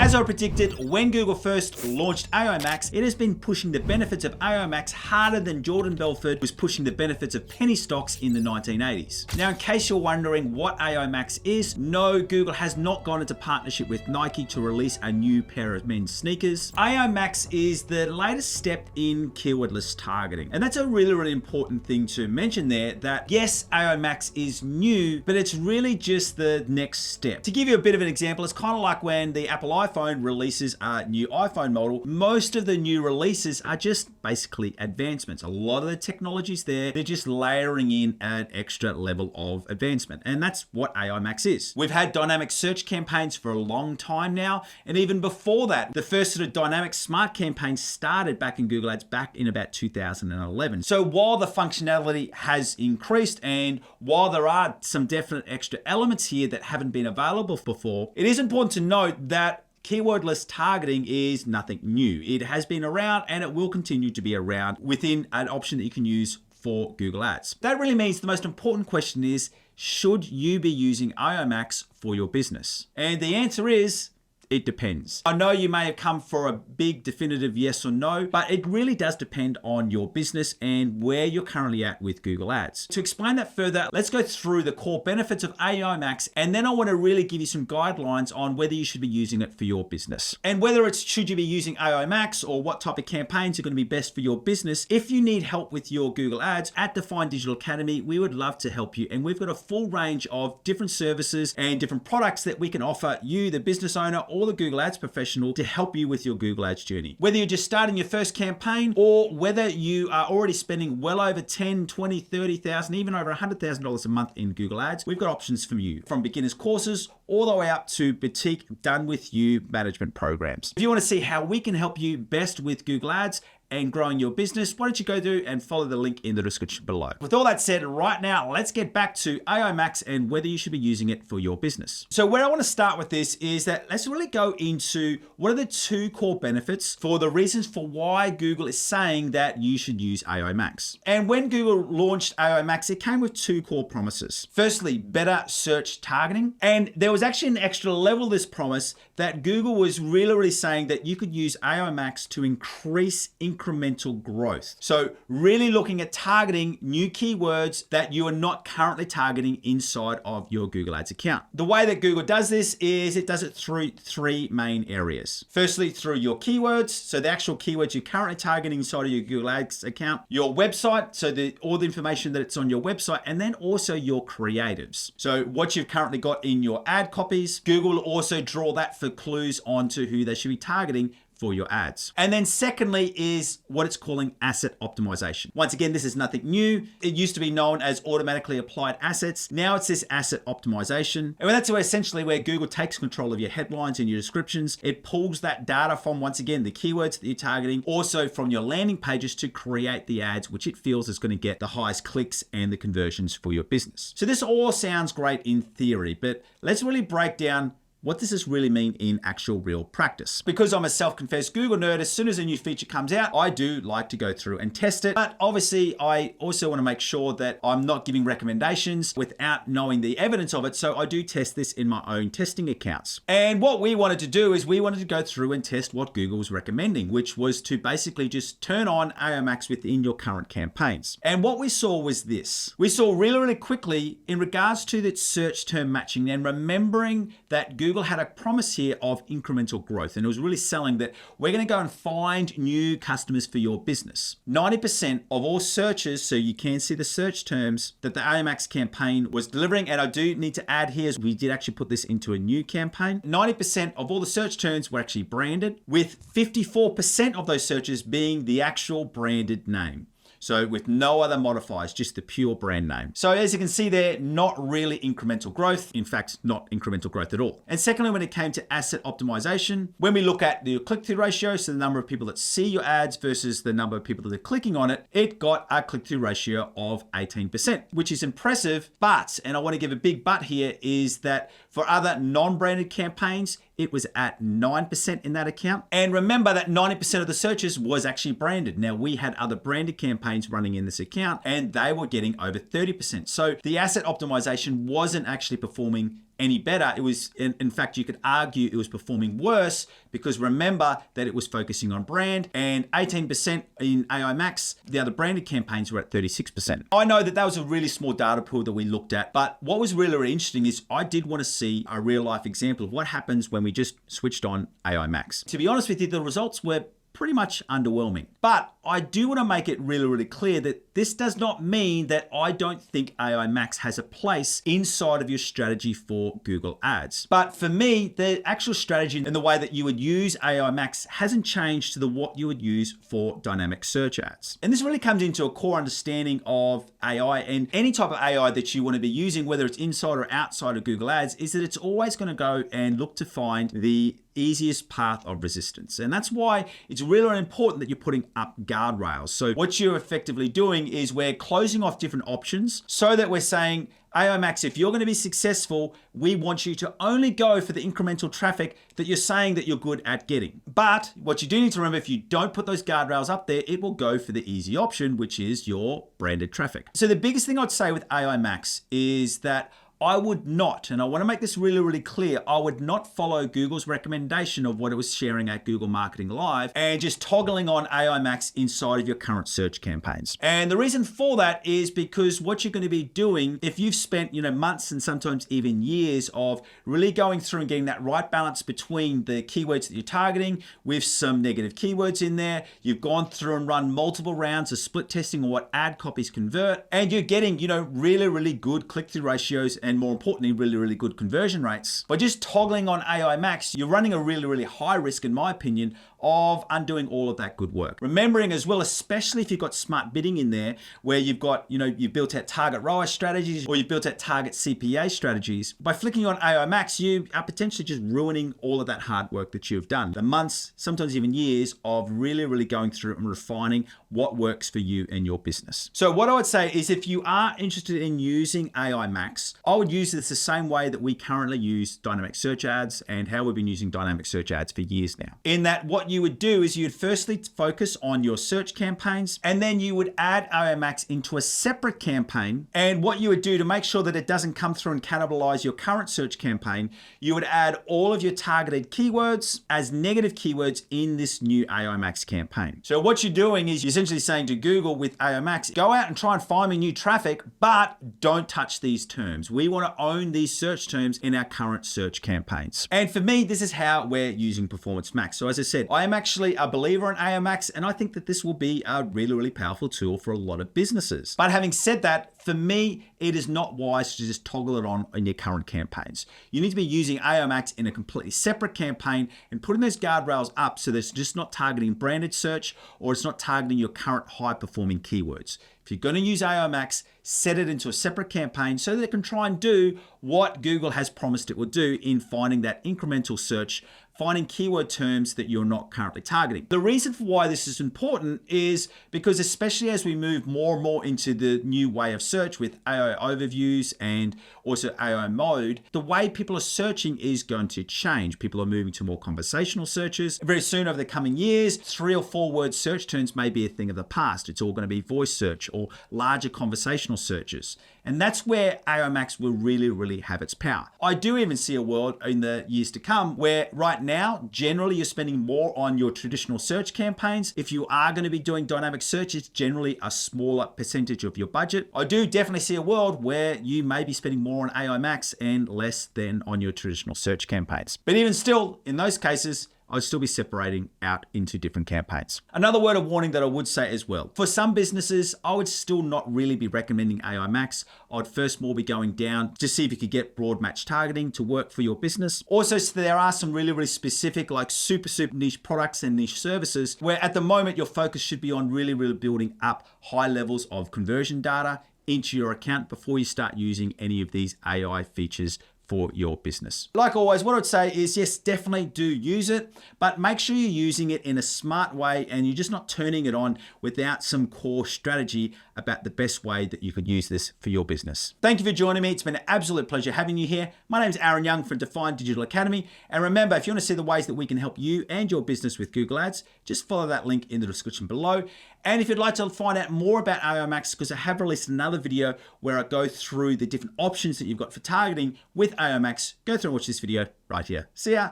As I predicted, when Google first launched AI Max, it has been pushing the benefits of AI Max harder than Jordan Belfort was pushing the benefits of penny stocks in the 1980s. Now, in case you're wondering what AI Max is, no, Google has not gone into partnership with Nike to release a new pair of men's sneakers. AI Max is the latest step in keywordless targeting. And that's a really important thing to mention there, that yes, AI Max is new, but it's really just the next step. To give you a bit of an example, it's kind of like when the Apple iPhone releases a new iPhone model. Most of the new releases are just basically advancements. A lot of the technology's there, they're just layering in an extra level of advancement. And that's what AI Max is. We've had dynamic search campaigns for a long time now. And even before that, the first sort of dynamic smart campaigns started back in Google Ads back in about 2011. So while the functionality has increased and while there are some definite extra elements here that haven't been available before, it is important to note that keywordless targeting is nothing new. It has been around and it will continue to be around within an option that you can use for Google Ads. That really means the most important question is, should you be using AI Max for your business? And the answer is, it depends. I know you may have come for a big definitive yes or no, but it really does depend on your business and where you're currently at with Google Ads. To explain that further, let's go through the core benefits of AI Max, and then I want to really give you some guidelines on whether you should be using it for your business. And whether it's should you be using AI Max or what type of campaigns are going to be best for your business, if you need help with your Google Ads, at Define Digital Academy, we would love to help you. And we've got a full range of different services and different products that we can offer you, the business owner, or the Google Ads professional, to help you with your Google Ads journey. Whether you're just starting your first campaign or whether you are already spending well over 10, 20, 30,000, even over $100,000 a month in Google Ads, we've got options for you, from beginners courses all the way up to boutique done with you management programs. If you want to see how we can help you best with Google Ads and growing your business, why don't you go through and follow the link in the description below. With all that said, right now, let's get back to AI Max and whether you should be using it for your business. So where I want to start with this is that let's really go into what are the two core benefits for the reasons for why Google is saying that you should use AI Max. And when Google launched AI Max, it came with two core promises. Firstly, better search targeting. And there was actually an extra level of this promise that Google was really saying that you could use AI Max to increase incremental growth. So really looking at targeting new keywords that you are not currently targeting inside of your Google Ads account. The way that Google does this is it does it through three main areas. Firstly, through your keywords. So the actual keywords you're currently targeting inside of your Google Ads account, your website. So all the information that it's on your website, and then also your creatives. So what you've currently got in your ad copies, Google will also draw that for clues onto who they should be targeting for your ads. And then secondly is what it's calling asset optimization. Once again, this is nothing new. It used to be known as automatically applied assets. Now it's this asset optimization. And that's essentially where Google takes control of your headlines and your descriptions. It pulls that data from, once again, the keywords that you're targeting, also from your landing pages to create the ads, which it feels is going to get the highest clicks and the conversions for your business. So this all sounds great in theory, but let's really break down what does this really mean in actual real practice? Because I'm a self-confessed Google nerd, as soon as a new feature comes out, I do like to go through and test it. But obviously, I also want to make sure that I'm not giving recommendations without knowing the evidence of it. So I do test this in my own testing accounts. And what we wanted to do is we wanted to go through and test what Google was recommending, which was to basically just turn on AI Max within your current campaigns. And what we saw was this. We saw really quickly in regards to that search term matching and remembering that Google had a promise here of incremental growth, and it was really selling that we're going to go and find new customers for your business. 90% of all searches, so you can see the search terms that the AI Max campaign was delivering, and I do need to add here, we did actually put this into a new campaign. 90% of all the search terms were actually branded, with 54% of those searches being the actual branded name. So with no other modifiers, just the pure brand name. So as you can see there, not really incremental growth. In fact, not incremental growth at all. And secondly, when it came to asset optimization, when we look at the click-through ratio, so the number of people that see your ads versus the number of people that are clicking on it, it got a click-through ratio of 18%, which is impressive. But, and I want to give a big but here, is that for other non-branded campaigns, it was at 9% in that account. And remember that 90% of the searches was actually branded. Now we had other branded campaigns running in this account and they were getting over 30%. So the asset optimization wasn't actually performing any better. It was, in fact, you could argue it was performing worse because remember that it was focusing on brand, and 18% in AI Max, the other branded campaigns were at 36%. I know that was a really small data pool that we looked at, but what was really, really interesting is I did want to see a real life example of what happens when we just switched on AI Max. To be honest with you, the results were pretty much underwhelming. But I do want to make it really, really clear that this does not mean that I don't think AI Max has a place inside of your strategy for Google Ads. But for me, the actual strategy and the way that you would use AI Max hasn't changed to what you would use for dynamic search ads. And this really comes into a core understanding of AI and any type of AI that you want to be using, whether it's inside or outside of Google Ads, is that it's always going to go and look to find the easiest path of resistance. And that's why it's really important that you're putting up guardrails. So what you're effectively doing is we're closing off different options so that we're saying, AI Max, if you're going to be successful, we want you to only go for the incremental traffic that you're saying that you're good at getting. But what you do need to remember, if you don't put those guardrails up there, it will go for the easy option, which is your branded traffic. So the biggest thing I'd say with AI Max is that I would not, and I want to make this really, really clear, I would not follow Google's recommendation of what it was sharing at Google Marketing Live and just toggling on AI Max inside of your current search campaigns. And the reason for that is because what you're going to be doing, if you've spent, months and sometimes even years of really going through and getting that right balance between the keywords that you're targeting with some negative keywords in there, you've gone through and run multiple rounds of split testing on what ad copies convert, and you're getting, really, really good click-through ratios and more importantly, really, really good conversion rates. By just toggling on AI Max, you're running a really, really high risk, in my opinion, of undoing all of that good work. Remembering as well, especially if you've got smart bidding in there, where you've got, you've built out target ROAS strategies or you've built out target CPA strategies. By flicking on AI Max, you are potentially just ruining all of that hard work that you've done. The months, sometimes even years of really, really going through and refining what works for you and your business. So what I would say is if you are interested in using AI Max, I would use this the same way that we currently use dynamic search ads and how we've been using dynamic search ads for years now. In that what you would do is you'd firstly focus on your search campaigns, and then you would add AI Max into a separate campaign. And what you would do to make sure that it doesn't come through and cannibalize your current search campaign, you would add all of your targeted keywords as negative keywords in this new AI Max campaign. So what you're doing is you're essentially saying to Google with AI Max, go out and try and find me new traffic, but don't touch these terms. We want to own these search terms in our current search campaigns. And for me, this is how we're using Performance Max. So as I said, I am actually a believer in AI Max, and I think that this will be a really, really powerful tool for a lot of businesses. But having said that, for me, it is not wise to just toggle it on in your current campaigns. You need to be using AI Max in a completely separate campaign and putting those guardrails up so that it's just not targeting branded search or it's not targeting your current high performing keywords. If you're going to use AI Max, set it into a separate campaign so that it can try and do what Google has promised it will do in finding that incremental search, finding keyword terms that you're not currently targeting. The reason for why this is important is because especially as we move more and more into the new way of search with AI overviews and also AI mode, the way people are searching is going to change. People are moving to more conversational searches. Very soon over the coming years, 3 or 4 word search terms may be a thing of the past. It's all going to be voice search or larger conversational searches. And that's where AI Max will really, really have its power. I do even see a world in the years to come where right now, generally you're spending more on your traditional search campaigns. If you are going to be doing dynamic search, it's generally a smaller percentage of your budget. I do definitely see a world where you may be spending more on AI Max and less than on your traditional search campaigns. But even still, in those cases, I'd still be separating out into different campaigns. Another word of warning that I would say as well, for some businesses, I would still not really be recommending AI Max. I'd first more be going down to see if you could get broad match targeting to work for your business. Also, so there are some really, really specific, like super niche products and niche services where at the moment your focus should be on really, really building up high levels of conversion data into your account before you start using any of these AI features for your business. Like always, what I'd say is yes, definitely do use it, but make sure you're using it in a smart way and you're just not turning it on without some core strategy about the best way that you could use this for your business. Thank you for joining me. It's been an absolute pleasure having you here. My name is Aaron Young from Define Digital Academy. And remember, if you want to see the ways that we can help you and your business with Google Ads, just follow that link in the description below. And if you'd like to find out more about AO Max, because I have released another video where I go through the different options that you've got for targeting with AO Max, go through and watch this video right here. See ya.